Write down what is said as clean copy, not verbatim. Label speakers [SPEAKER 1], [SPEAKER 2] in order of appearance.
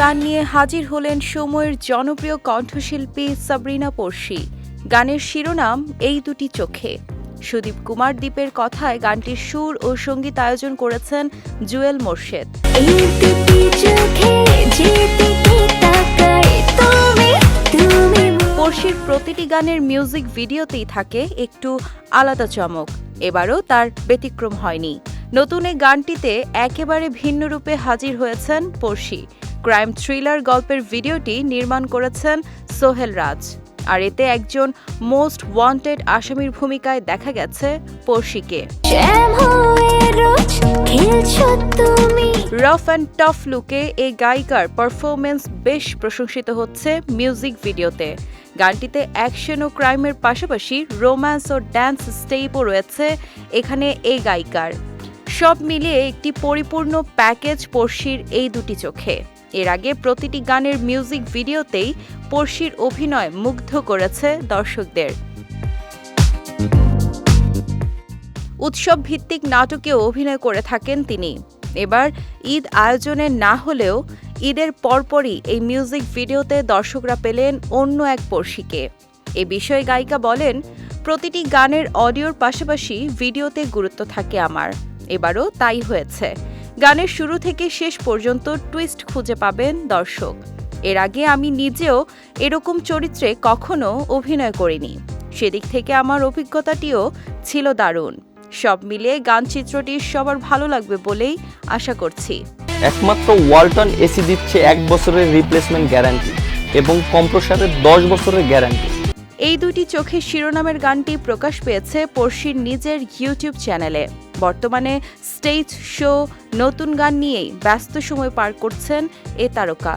[SPEAKER 1] গান নিয়ে হাজির হলেন সময়ের জনপ্রিয় কণ্ঠশিল্পী সাবরিনা পড়শি। গানের শিরোনাম এই দুটি চোখে। সুদীপ কুমার দ্বীপের কথায় গানটির সুর ও সঙ্গীতায়োজন করেছেন জুয়েল মোরশেদ। পড়শির প্রতিটি গানের মিউজিক ভিডিওতেই থাকে একটু আলাদা চমক। এবারও তার ব্যতিক্রম হয়নি। নতুন এই গানটিতে একেবারে ভিন্ন রূপে হাজির হয়েছেন পড়শি। ক্রাইম থ্রিলার গল্পের ভিডিওটি নির্মাণ করেছেন সোহেল রাজ। আর এতে একজন মোস্ট ওয়ান্টেড আসামির ভূমিকায় দেখা গেছে পড়শিকে। রাফ অ্যান্ড টাফ লুকে এই গায়িকার পারফরমেন্স বেশ প্রশংসিত হচ্ছে মিউজিক ভিডিওতে। গানটিতে অ্যাকশন ও ক্রাইমের পাশাপাশি রোম্যান্স ও ড্যান্স স্টেপও রয়েছে এখানে এই গায়িকার। সব মিলিয়ে একটি পরিপূর্ণ প্যাকেজ পড়শির এই দুটি চোখে। এর আগে প্রতিটি গানের মিউজিক ভিডিওতেই পড়শির অভিনয় মুগ্ধ করেছে দর্শকদের। উৎসব ভিত্তিক নাটকেও অভিনয় করে থাকেন তিনি। এবার ঈদ আয়োজনে না হলেও ঈদের পরপরই এই মিউজিক ভিডিওতে দর্শকরা পেলেন অন্য এক পড়শিকে। এ বিষয়ে গায়িকা বলেন, প্রতিটি গানের অডিওর পাশাপাশি ভিডিওতে গুরুত্ব থাকে আমার। এবারও তাই হয়েছে। গানের শুরু থেকে শেষ পর্যন্ত টুইস্ট খুঁজে পাবেন দর্শক। এর আগে আমি নিজেও এরকম চরিত্রে কখনো অভিনয় করিনি। সেদিক থেকে আমার অভিজ্ঞতাটিও ছিল দারুণ। সব মিলিয়ে গানচিত্রটি সবার ভালো লাগবে বলেই আশা করছি।
[SPEAKER 2] একমাত্র ওয়ালটন এসি দিচ্ছে 1 বছরের রিপ্লেসমেন্ট গ্যারান্টি এবং কম্প্রেসরের 10 বছরের গ্যারান্টি।
[SPEAKER 1] এই দুটি চোখের শিরোনামের গানটি প্রকাশ পেয়েছে পড়শির নিজের ইউটিউব চ্যানেলে। বর্তমানে স্টেজ শো, নতুন গান নিয়েই ব্যস্ত সময় পার করছেন এ তারকা।